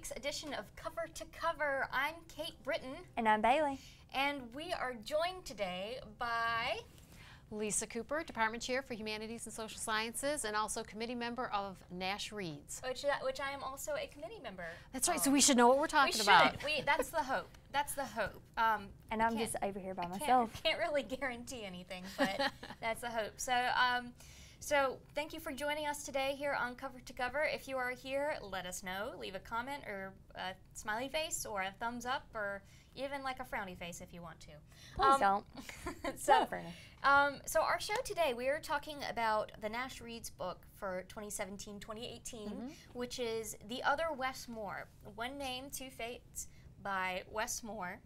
week's edition of Cover to Cover. I'm Kate Britton. And I'm Bayleigh. And we are joined today by Lisa Cooper, Department Chair for Humanities and Social Sciences, and also committee member of Nash Reads. Which I am also a committee member. That's right, so we should know what we're talking about. That's the hope. That's the hope. And I'm just over here by myself. Can't really guarantee anything, but that's the hope. So thank you for joining us today here on Cover to Cover. If you are here, let us know. Leave a comment or a smiley face or a thumbs up or even like a frowny face if you want to. Please don't. So our show today, we are talking about the Nash Reads book for 2017-2018, which is The Other Wes Moore, One Name, Two Fates by Wes Moore.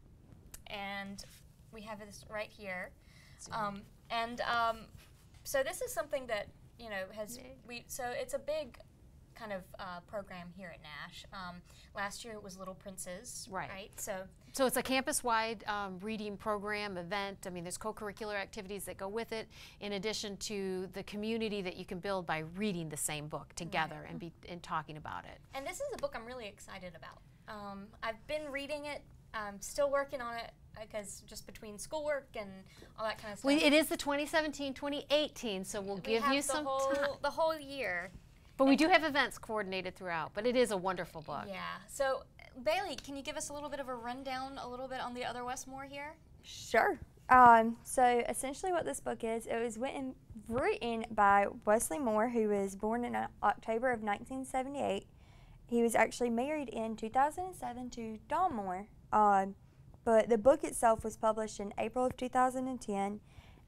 And we have this right here. So this is something that, you know, so it's a big kind of program here at Nash. Last year it was Little Princes, right? So it's a campus-wide reading program, event. I mean, there's co-curricular activities that go with it, in addition to the community that you can build by reading the same book together and talking about it. And this is a book I'm really excited about. I've been reading it. I'm still working on it because just between schoolwork and all that kind of stuff. Well, it is the 2017-2018, so we'll give you some time. The whole year. But we do have events coordinated throughout, but it is a wonderful book. Yeah. So, Bayleigh, can you give us a little bit of a rundown, a little bit on The Other Wes Moore here? Sure. So essentially what this book is, it was written by Wesley Moore, who was born in October of 1978. He was actually married in 2007 to Dawn Moore. But the book itself was published in April of 2010.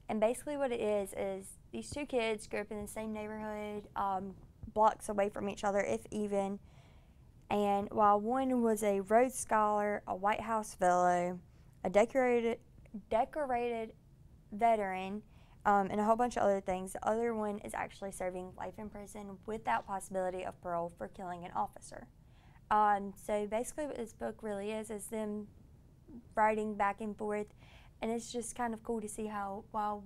And basically what it is these two kids grew up in the same neighborhood, blocks away from each other, if even. And while one was a Rhodes Scholar, a White House Fellow, a decorated veteran, and a whole bunch of other things, the other one is actually serving life in prison without possibility of parole for killing an officer. So basically what this book really is them writing back and forth, and it's just kind of cool to see how while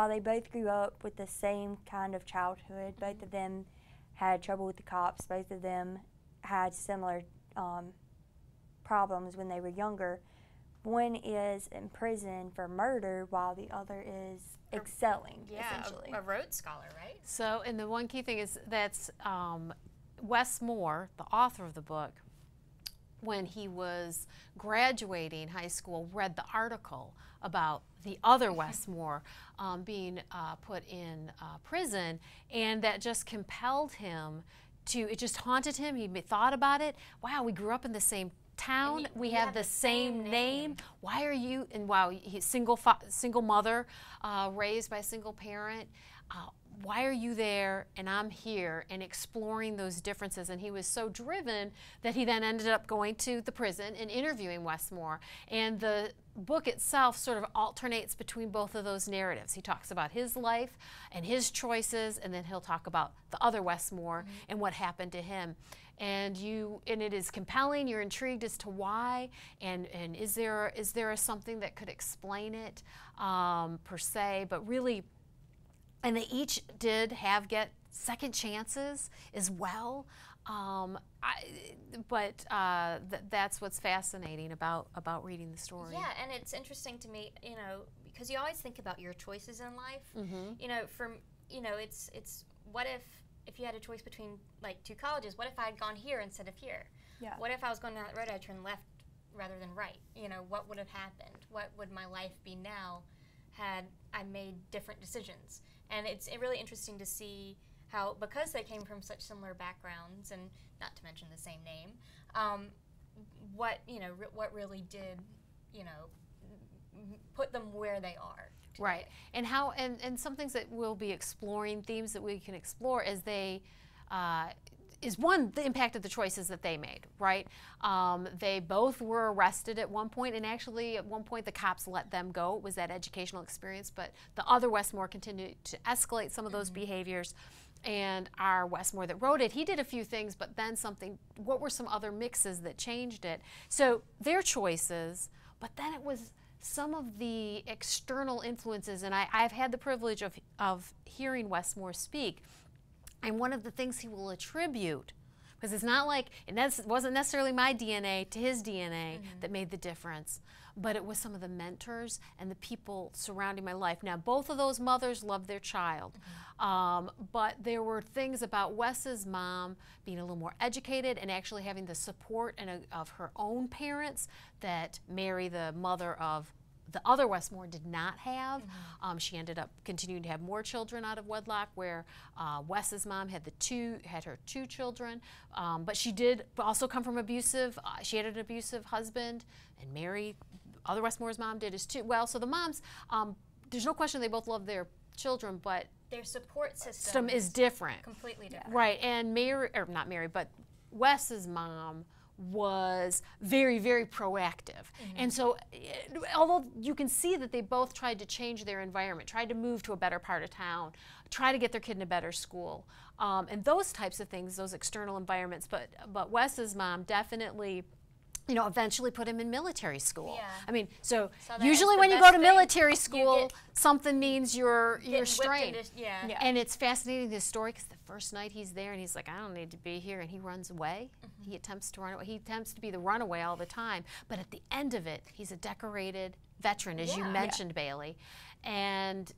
they both grew up with the same kind of childhood, both of them had trouble with the cops, both of them had similar problems when they were younger. One is in prison for murder while the other is excelling, essentially. A Rhodes Scholar, right? So, and the one key thing is that's Wes Moore, the author of the book, when he was graduating high school, read the article about the other Wes Moore being put in prison, and that just compelled him it just haunted him. He thought about it. Wow, we grew up in the same town. We have the same name. Why are you, and wow, he's single mother, raised by a single parent. Why are you there and I'm here, and exploring those differences? And he was so driven that he then ended up going to the prison and interviewing Wes Moore. And the book itself sort of alternates between both of those narratives. He talks about his life and his choices, and then he'll talk about the other Wes Moore and what happened to him. And it is compelling. You're intrigued as to why, and is there something that could explain it per se, but really. And they each did get second chances as well. That's what's fascinating about reading the story. Yeah, and it's interesting to me, you know, because you always think about your choices in life. You know, it's what if you had a choice between like two colleges? What if I had gone here instead of here? Yeah. What if I was going down that road, I turned left rather than right? You know, what would have happened? What would my life be now had I made different decisions? And it's really interesting to see how, because they came from such similar backgrounds, and not to mention the same name, what really did, you know, put them where they are today. Right. And how, and some things that we'll be exploring, themes that we can explore as they, is one, the impact of the choices that they made, right? They both were arrested at one point, and actually at one point the cops let them go. It was that educational experience, but the other Wes Moore continued to escalate some of those behaviors. And our Wes Moore that wrote it, he did a few things, but then what were some other mixes that changed it? So their choices, but then it was some of the external influences, and I've had the privilege of hearing Wes Moore speak. And one of the things he will attribute Because it's not like, and that wasn't necessarily my DNA to his DNA that made the difference, but it was some of the mentors and the people surrounding my life. Now, both of those mothers loved their child, but there were things about Wes's mom being a little more educated and actually having the support of her own parents that Mary, the mother of the other Westmore, did not have. She ended up continuing to have more children out of wedlock, where Wes's mom had her two children, but she did also come from she had an abusive husband, and Mary, other Westmore's mom, did as too. Well, so the moms, there's no question they both love their children, but their support system is different. Completely different. Right, and not Mary, but Wes's mom was very, very proactive. And so, although you can see that they both tried to change their environment, tried to move to a better part of town, try to get their kid in a better school, and those types of things, those external environments, but Wes's mom definitely, eventually put him in military school. Yeah. I mean, so usually when you go to military school, something means you're strained. And it's fascinating, this story, because the first night he's there and he's like, I don't need to be here, and he runs away. He attempts to run away. He attempts to be the runaway all the time. But at the end of it, he's a decorated veteran, as you mentioned, Bayleigh. And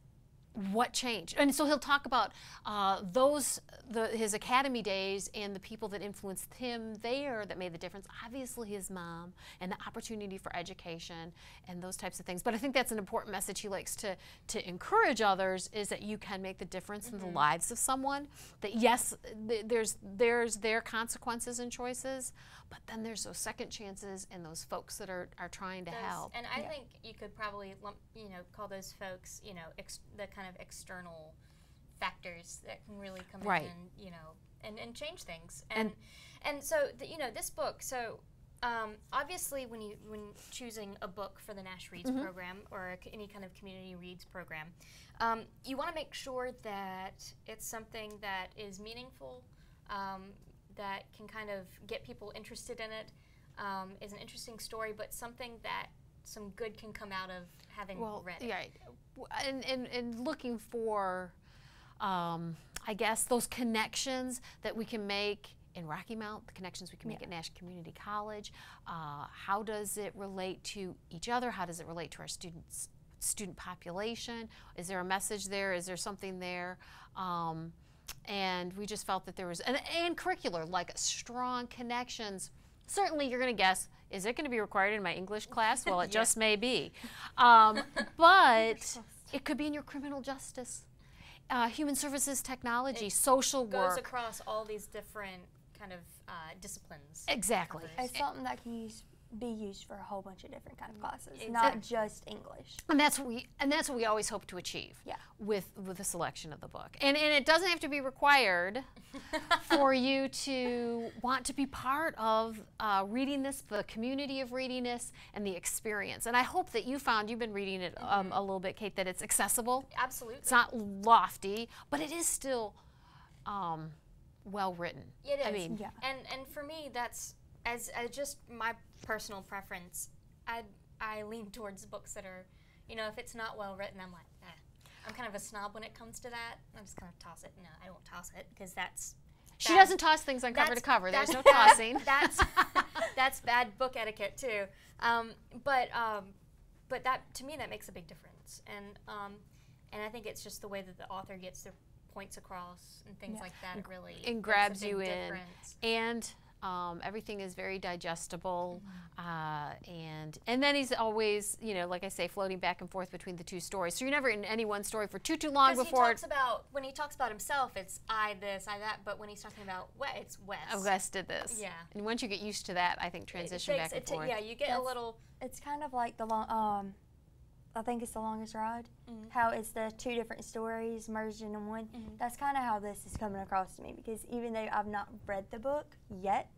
what changed? And so he'll talk about his academy days and the people that influenced him there that made the difference. Obviously his mom and the opportunity for education and those types of things. But I think that's an important message he likes to encourage others, is that you can make the difference in the lives of someone. That yes, there's their consequences and choices, but then there's those second chances and those folks that are trying to help. And I think you could probably call those folks, the kind of external factors that can really come in, and change things. And so this book. So obviously, when choosing a book for the Nash Reads program or any kind of community reads program, you want to make sure that it's something that is meaningful, that can kind of get people interested in it, is an interesting story, but something that some good can come out of having read it. Right. And looking for, I guess, those connections that we can make in Rocky Mount, the connections we can make at Nash Community College. How does it relate to each other? How does it relate to our student population? Is there a message there? Is there something there? And we just felt that there was, and curricular, like strong connections. Certainly you're going to guess, is it going to be required in my English class? Well, it just may be. But it could be in your criminal justice, human services, technology, social work. Goes across all these different kind of disciplines. Exactly. It's something that can be used for a whole bunch of different kind of classes, not just English. And that's what we always hope to achieve with the selection of the book. And it doesn't have to be required for you to want to be part of reading this, the community of reading this, and the experience. And I hope that you've been reading it a little bit, Kate, that it's accessible. Absolutely. It's not lofty, but it is still well written. It is. I mean, and for me, that's as just my personal preference. I lean towards books that are, if it's not well written, I'm like, I'm kind of a snob when it comes to that. I'm just going to toss it. No, I won't toss it because that's. She doesn't toss things on cover to cover. There's no tossing. That's bad book etiquette too. But that, to me, that makes a big difference. And I think it's just the way that the author gets their points across and things like that. It really and grabs you in. And everything is very digestible, and then he's always, like I say, floating back and forth between the two stories. So you're never in any one story for too long before. When he talks about himself, it's I this, I that. But when he's talking about it's Wes. Oh, Wes did this. Yeah. And once you get used to that, I think transition back and forth. Yeah, you get a little. It's kind of like I think it's The Longest Ride. How it's the two different stories merged into one. That's kind of how this is coming across to me, because even though I've not read the book yet,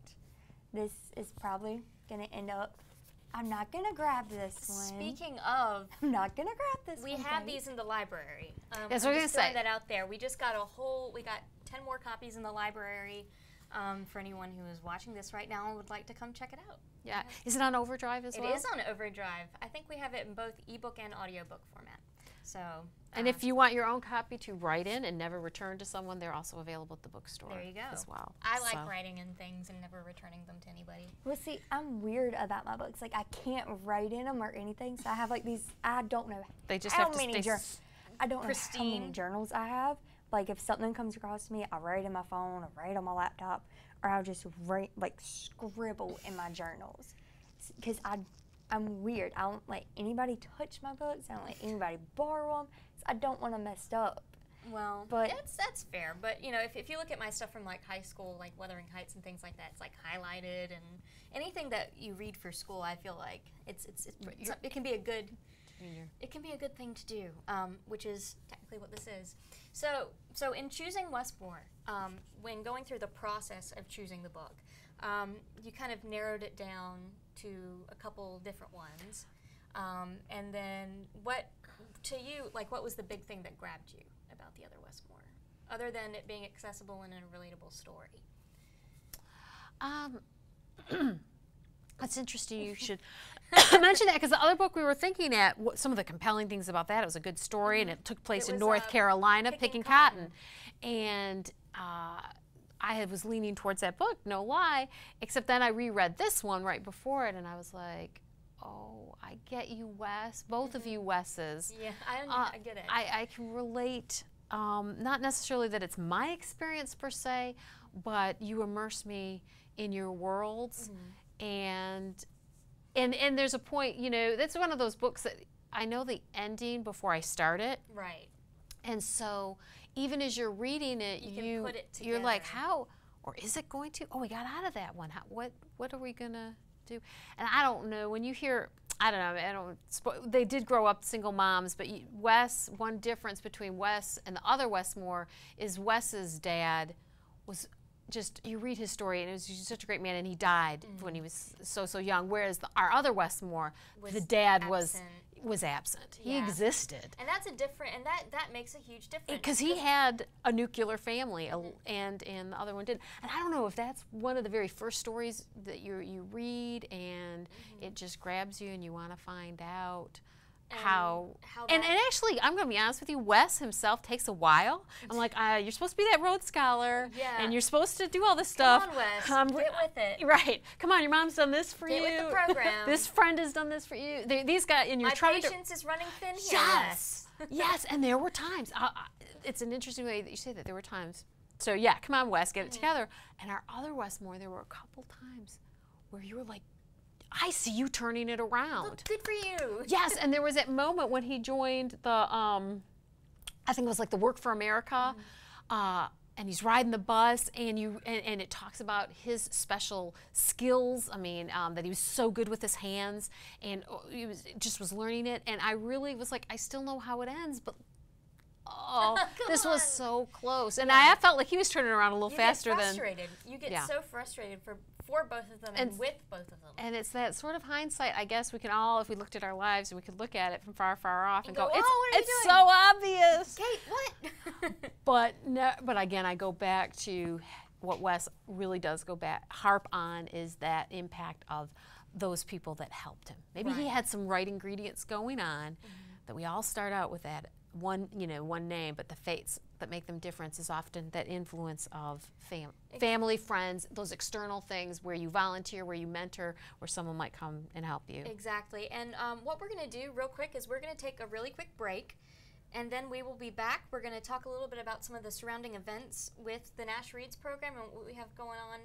this is probably going to end up, I'm not going to grab this one. Speaking of, I'm not going to grab this one. We have these in the library. That's what I was going to say. That out there. We just got we got 10 more copies in the library for anyone who is watching this right now and would like to come check it out. Yeah. Is it on Overdrive as well? It is on Overdrive. I think we have it in both ebook and audiobook format. So And if you want your own copy to write in and never return to someone, they're also available at the bookstore. There you go. As well. I like writing in things and never returning them to anybody. Well, see, I'm weird about my books. Like, I can't write in them or anything, so I have like these, I don't know they just how have to many I don't know how many journals I have. Like, if something comes across me, I write in my phone or write on my laptop, or I'll just write, like, scribble in my journals. Because I'm weird. I don't let anybody touch my books. I don't let anybody borrow them. So I don't want to mess up. Well, but that's fair. But, you know, if you look at my stuff from, like, high school, like Wuthering Heights and things like that, it's, like, highlighted. And anything that you read for school, I feel like it can be a good... It can be a good thing to do, which is technically what this is. So in choosing Westmore, when going through the process of choosing the book, you kind of narrowed it down to a couple different ones. And then what, to you, like, what was the big thing that grabbed you about the other Westmore, other than it being accessible and a relatable story? That's interesting. You should mention that, because the other book we were thinking at, some of the compelling things about that, it was a good story, and it took place in North Carolina, picking cotton. And I was leaning towards that book, no lie, except then I reread this one right before it, and I was like, oh, I get you, Wes, both of you Wesses. Yeah, I get it. I can relate, not necessarily that it's my experience per se, but you immerse me in your worlds. And there's a point, you know, that's one of those books that I know the ending before I start it. Right. And so even as you're reading it, you're like, how, or is it going to? Oh, we got out of that one. What are we gonna do? And I don't know. When you hear, I don't know. They did grow up single moms, but Wes. One difference between Wes and the other Westmore is Wes's dad was. Just, you read his story, and it was such a great man, and he died when he was so young. Whereas our other Westmore, the dad was absent. He existed, and that's a different, and that makes a huge difference because he had a nuclear family, and the other one didn't. And I don't know if that's one of the very first stories that you read, and it just grabs you, and you want to find out. And actually, I'm going to be honest with you, Wes himself takes a while. I'm like, you're supposed to be that Rhodes Scholar, and you're supposed to do all this stuff. Come on, Wes, get with it. Right. Come on, your mom's done this for you. Get with the program. This friend has done this for you. These guys, and you're trying to... My patience is running thin here, Yes. Yes, and there were times. It's an interesting way that you say that. There were times. So, yeah, come on, Wes, get it together. And our other Westmore, there were a couple times where you were like, I see you turning it around. Good for you. Yes, and there was that moment when he joined the, I think it was like the Work for America, and he's riding the bus, and it talks about his special skills. I mean, that he was so good with his hands, and he was learning it. And I really was like, I still know how it ends, but this was so close. And I felt like he was turning around a little faster than. You get so frustrated for both of them and with both of them. And it's that sort of hindsight, I guess we can all, if we looked at our lives, we could look at it from far, far off and go, it's so obvious. Kate, what? But again, I go back to what Wes really does harp on is that impact of those people that helped him. Maybe he had some right ingredients going on that we all start out with that one name, but the fates that make them different is often that influence of family, friends, those external things where you volunteer, where you mentor, where someone might come and help you. Exactly. And what we're going to do real quick is we're going to take a really quick break, and then we will be back. We're going to talk a little bit about some of the surrounding events with the Nash Reads program and what we have going on,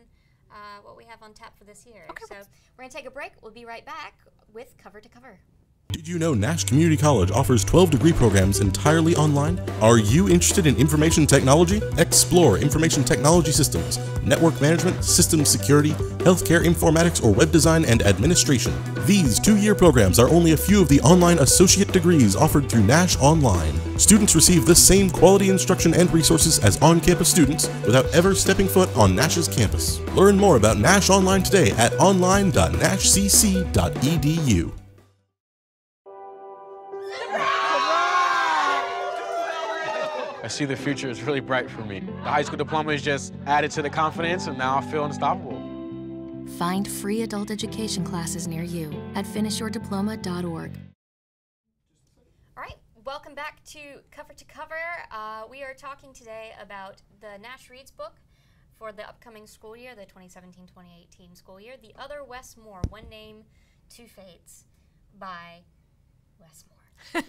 what we have on tap for this year. Okay. So we're going to take a break. We'll be right back with Cover to Cover. Did you know Nash Community College offers 12 degree programs entirely online? Are you interested in information technology? Explore information technology systems, network management, systems security, healthcare informatics, or web design and administration. These 2-year programs are only a few of the online associate degrees offered through Nash Online. Students receive the same quality instruction and resources as on-campus students without ever stepping foot on Nash's campus. Learn more about Nash Online today at online.nashcc.edu. I see the future is really bright for me. The high school diploma is just added to the confidence, and now I feel unstoppable. Find free adult education classes near you at finishyourdiploma.org. All right, welcome back to Cover to Cover. We are talking today about the Nash Reads book for the upcoming school year, the 2017-2018 school year, The Other Wes Moore, One Name, Two Fates by Wes Moore.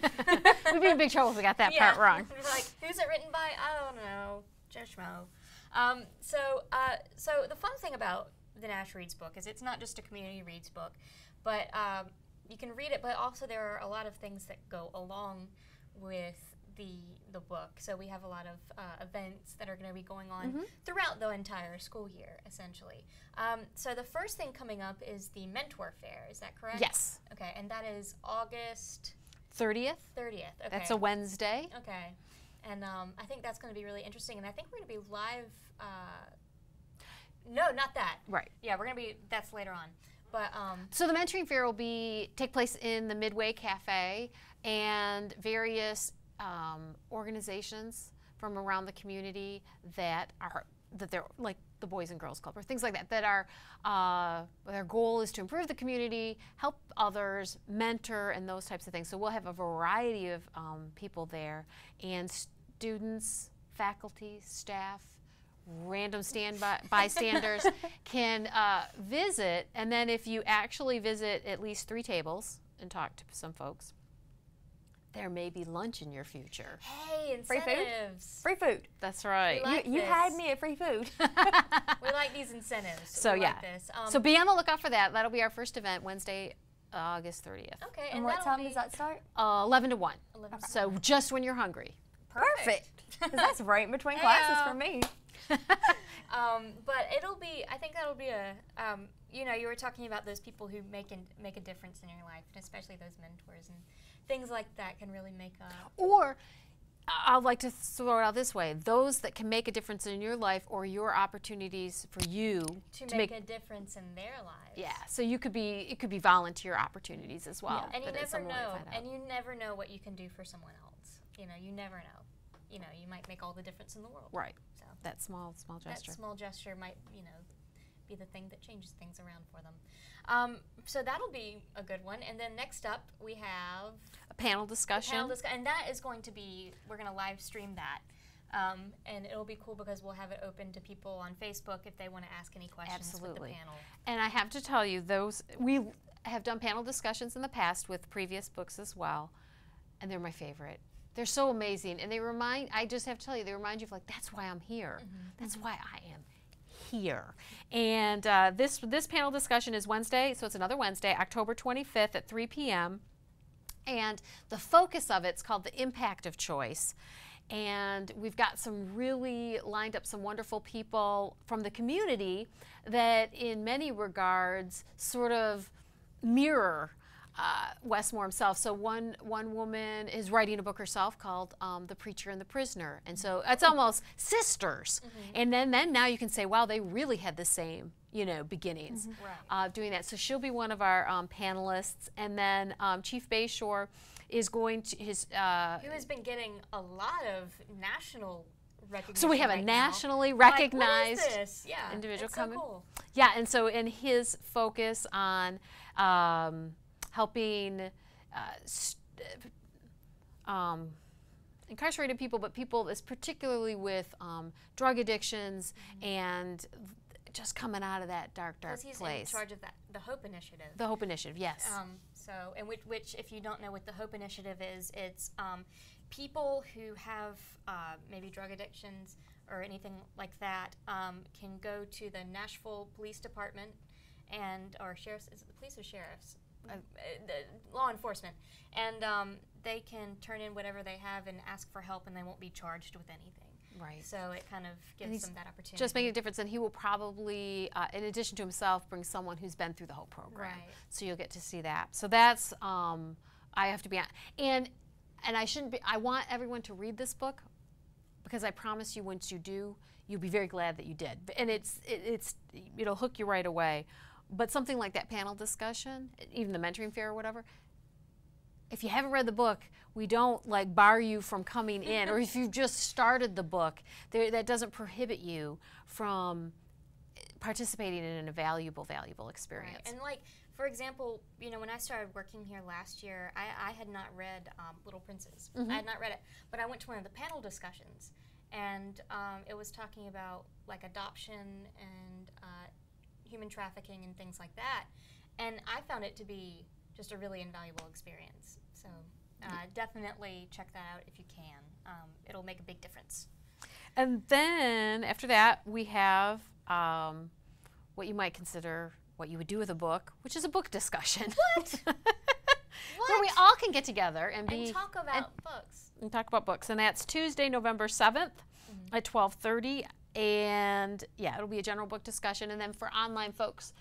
We'd be in big trouble if we got that part wrong. We're like, who's it written by? I don't know. Joe Schmo. So the fun thing about the Nash Reads book is it's not just a community reads book, but you can read it, but also there are a lot of things that go along with the book. So we have a lot of events that are going to be going on throughout the entire school year, essentially. So the first thing coming up is the Mentor Fair. Is that correct? Yes. Okay, and that is August 30th. 30th. Okay. That's a Wednesday. Okay, and I think that's going to be really interesting. And I think we're going to be live. No, not that. Right. Yeah, we're going to be. That's later on. But so the mentoring fair will take place in the Midway Cafe, and various organizations from around the community that they're like the Boys and Girls Club or things like that are their goal is to improve the community, help others, mentor, and those types of things. So we'll have a variety of people there, and students, faculty, staff, random bystanders can visit, and then if you actually visit at least 3 tables and talk to some folks, there may be lunch in your future. Hey, incentives. Free food. That's right. You had me at free food. We like these incentives. So we yeah. Like this. So be on the lookout for that. That'll be our first event, Wednesday, August 30th. Okay. And what time does that start? 11 to 1. 11 So just when you're hungry. Perfect. Because that's right in between classes for me. But it'll be. I think that'll be a. You know, you were talking about those people who make a difference in your life, and especially those mentors and things like that can really make a. Or, I'd like to throw it out this way: those that can make a difference in your life, or your opportunities for you to make a difference in their lives. Yeah. So it could be volunteer opportunities as well. Yeah. And you never know. And you never know what you can do for someone else. You know, you never know. You know, you might make all the difference in the world. Right. So that small gesture. That small gesture might, you know, be the thing that changes things around for them. So that'll be a good one. And then next up, we have a panel discussion. And that is going to be, we're going to live stream that. And it'll be cool because we'll have it open to people on Facebook if they want to ask any questions with the panel. And I have to tell you, we have done panel discussions in the past with previous books as well, and they're my favorite. They're so amazing, and I just have to tell you, they remind you of, like, that's why I'm here. That's why I am here. And this panel discussion is Wednesday, so it's another Wednesday, October 25th at 3 p.m. And the focus of it's called The Impact of Choice. And we've got some really lined up some wonderful people from the community that in many regards sort of mirror Wes Moore himself. So one woman is writing a book herself called The Preacher and the Prisoner, and so it's almost sisters. And then now you can say, wow, they really had the same, you know, beginnings doing that. So she'll be one of our panelists, and then Chief Bayshore is going to who has been getting a lot of national recognition. So we have right a now. nationally recognized like, what is this? Yeah, individual it's coming. So cool. Yeah, and so in his focus on helping incarcerated people, but people is particularly with drug addictions and just coming out of that dark place. He's in charge of that, the Hope Initiative. The Hope Initiative, yes. And which, if you don't know what the Hope Initiative is, it's people who have maybe drug addictions or anything like that can go to the Nashville Police Department or sheriff's. Is it the police or sheriff's? The law enforcement, and they can turn in whatever they have and ask for help, and they won't be charged with anything. Right. So it kind of gives them that opportunity. Just making a difference, and he will probably, in addition to himself, bring someone who's been through the whole program. Right. So you'll get to see that. So that's I have to be on, and I shouldn't be. I want everyone to read this book because I promise you, once you do, you'll be very glad that you did. And it'll hook you right away. But something like that panel discussion, even the mentoring fair or whatever, if you haven't read the book, we don't like bar you from coming in, or if you've just started the book, that doesn't prohibit you from participating in a valuable experience. Right. And like for example, you know, when I started working here last year, I had not read Little Princes. I had not read it, but I went to one of the panel discussions, and it was talking about like adoption and human trafficking and things like that, and I found it to be just a really invaluable experience. So definitely check that out if you can. It'll make a big difference. And then after that, we have what you might consider what you would do with a book, which is a book discussion. What? Where we all can get together and talk about books. And talk about books. And that's Tuesday, November 7th at 12:30. And yeah, it'll be a general book discussion. And then for online folks,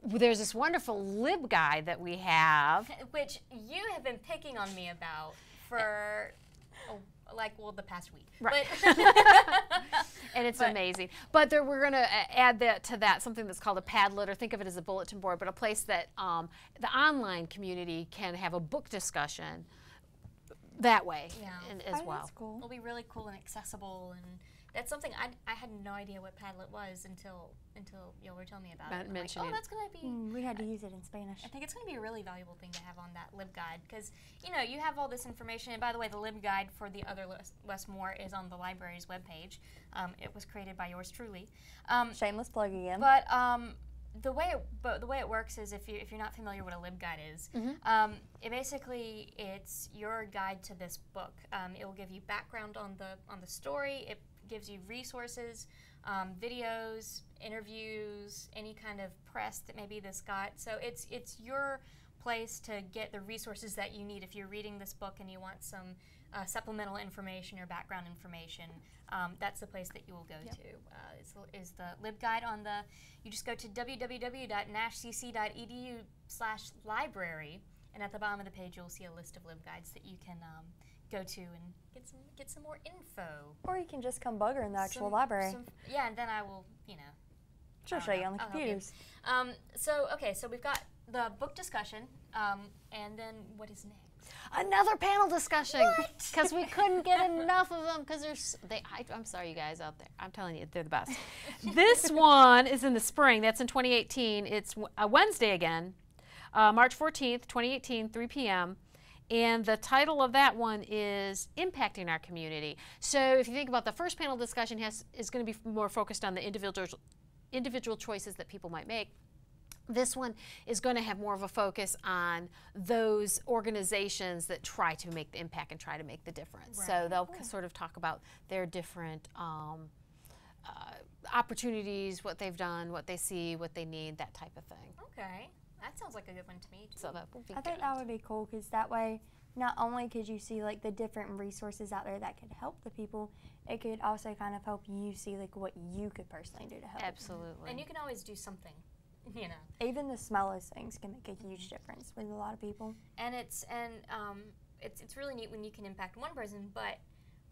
there's this wonderful lib guide that we have. Which you have been picking on me about for, the past week. Right. But And it's amazing. But we're going to add to that something that's called a Padlet, or think of it as a bulletin board, but a place that the online community can have a book discussion that way as well. That's cool. It'll be really cool and accessible, and that's something I had no idea what Padlet was until y'all were telling me about it. Like, oh, that's going to be... we had to use it in Spanish. I think it's going to be a really valuable thing to have on that LibGuide, because, you know, you have all this information. And by the way, the LibGuide for the other Westmore is on the library's webpage. It was created by yours truly. Shameless plug again. But the way it works is, if you're not familiar what a LibGuide is, it's your guide to this book. It will give you background on the story. It gives you resources, videos, interviews, any kind of press that maybe this got. So it's your place to get the resources that you need if you're reading this book and you want some supplemental information or background information. That's the place that you will go to. Is the LibGuide on the? You just go to www.nashcc.edu/library, and at the bottom of the page you'll see a list of LibGuides that you can go to and get some more info. Or you can just come bugger in the actual library. Yeah, and then I will, you know. Sure, show you on the computers. So we've got the book discussion, and then what is next? Another panel discussion, because we couldn't get enough of them. Because I'm sorry, you guys out there. I'm telling you, they're the best. This one is in the spring. That's in 2018. It's a Wednesday again, March 14th, 2018, 3 p.m. And the title of that one is Impacting Our Community. So if you think about the first panel discussion is going to be more focused on the individual choices that people might make. This one is going to have more of a focus on those organizations that try to make the impact and try to make the difference. Right. So they'll sort of talk about their different opportunities, what they've done, what they see, what they need, that type of thing. Okay. That sounds like a good one to me, too. So that would be I think that would be cool, because that way, not only could you see like the different resources out there that could help the people, it could also kind of help you see like what you could personally do to help. Absolutely. And you can always do something, you know. Even the smallest things can make a huge difference with a lot of people. And it's really neat when you can impact one person, but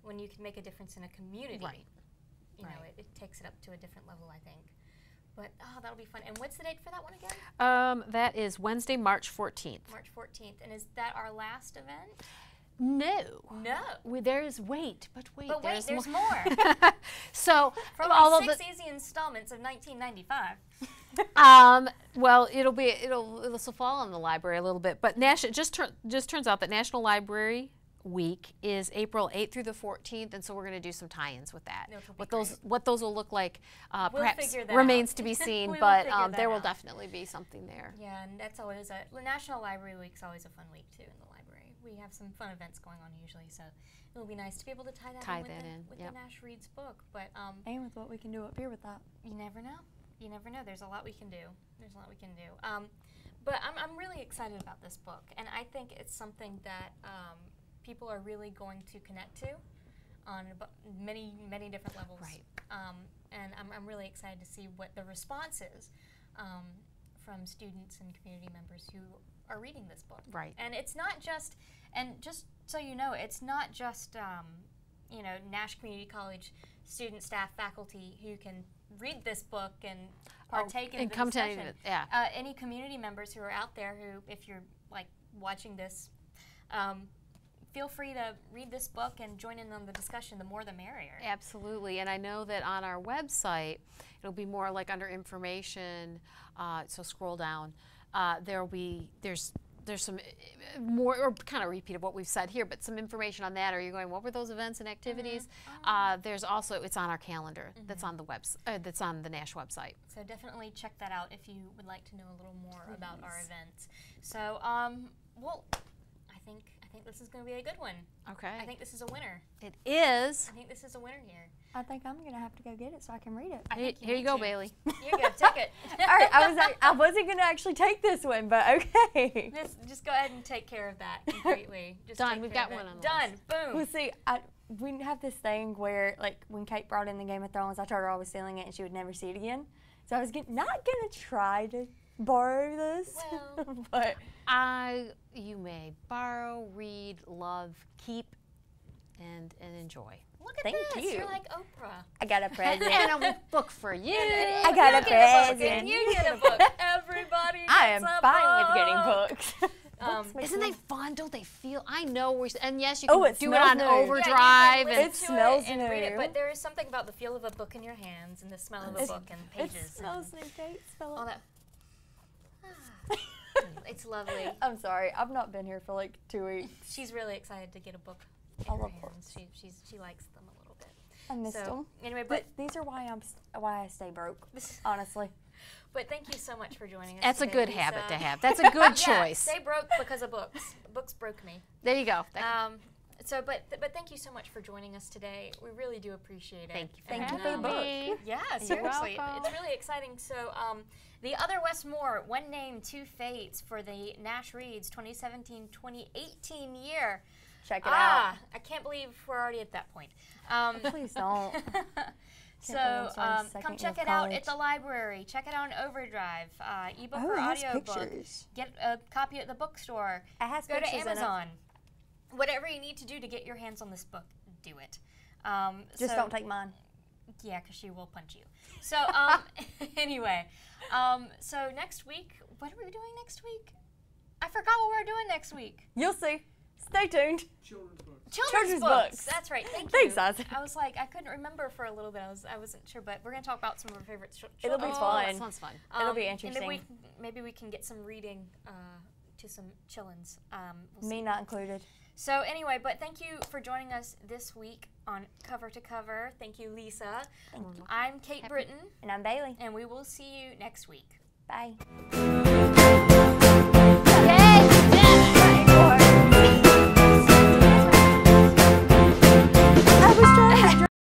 when you can make a difference in a community, you know, it takes it up to a different level, I think. But that'll be fun. And what's the date for that one again? That is Wednesday, March 14th. March 14th. And is that our last event? No. Wait, there's more. So from all 6 easy installments of 1995. Well, it'll fall on the library a little bit, but it just turns out that National Library Week is April 8th through the 14th, and so we're going to do some tie-ins with that. What those will look like perhaps remains to be seen, but there will definitely be something there. Yeah, and that's always National Library Week's always a fun week too in the library. We have some fun events going on usually, so it will be nice to be able to tie that in with the Nash Reads book. But and with what we can do up here with that. You never know. You never know. There's a lot we can do. But I'm really excited about this book, and I think it's something that people are really going to connect to on many different levels. Right. And I'm really excited to see what the response is from students and community members who are reading this book. Right. And it's not just, and just so you know, it's not just you know, Nash Community College student, staff, faculty who can read this book and partake in the discussion. Any community members who are out there who, if you're like watching this, feel free to read this book and join in on the discussion. The more the merrier. Absolutely. And I know that on our website, it'll be more like under information, so scroll down. There's some more, or kind of repeat of what we've said here, but some information on that. Are you going, what were those events and activities? There's also, it's on our calendar. That's on the that's on the Nash website. So definitely check that out if you would like to know a little more about our events. So, well, I think this is going to be a good one. Okay. I think this is a winner. It is. I think this is a winner here. I think I'm going to have to go get it so I can read it. Here you go, Bayleigh. Here you go, take it. All right, I wasn't going to actually take this one, but okay. Just go ahead and take care of that completely. Just Done. We've got one on the Done. list. Boom. Well, see, we have this thing where, like, when Kate brought in the Game of Thrones, I told her I was stealing it and she would never see it again. So I was not going to try to borrow this. Well. But you may borrow, read, love, keep, and enjoy. Look at Thank this. you. You're like Oprah. I got a present. And a book for you. I got a present. You get a book. Everybody gets I am a fine with book. getting books. Isn't they fun? Don't they feel? I know and yes, you Oh, can it do it smells on new. overdrive. Yeah, and It smells and read it, new. but there is something about the feel of a book in your hands and the smell of a book and It pages. smells new, Kate. Smell All it. that. It's lovely. I'm sorry. I've not been here for like 2 weeks. She's really excited to get a book I in her love hands. She likes them a little bit. I missed So, them. anyway, But these are why I stay broke, honestly. But thank you so much for joining us. That's a today, good Lisa. habit to have. That's a good Yeah, choice. stay broke because of books. Books broke me. There you go. But thank you so much for joining us today. We really do appreciate it. Thank you. Thank you for the book. Yeah, You're seriously, welcome. it's really exciting. So, the Other Westmore, One Name, Two Fates for the Nash Reads 2017-2018 year. Check it out. I can't believe we're already at that point. Please don't. So believe I'm starting come second year check of it out college. at the library. Check it out on Overdrive, ebook Oh, or it has audiobook. pictures. Get a copy at the bookstore. It has Go to pictures in it. Amazon. Whatever you need to do to get your hands on this book, do it. Just don't take mine. Yeah, because she will punch you. So anyway, so next week, what are we doing next week? I forgot what we're doing next week. You'll see. Stay tuned. Children's books. That's right. Thank you. Thanks, Ozzy. I was like, I couldn't remember for a little bit. I wasn't sure, but we're gonna talk about some of our favorite It'll be children's fun. That sounds fun. It'll be and interesting. maybe we can get some reading to some chillins. We'll Me see. not included. So anyway, but thank you for joining us this week on Cover to Cover. Thank you, Lisa. I'm Kate Britton, And I'm Bayleigh. and we will see you next week. Bye.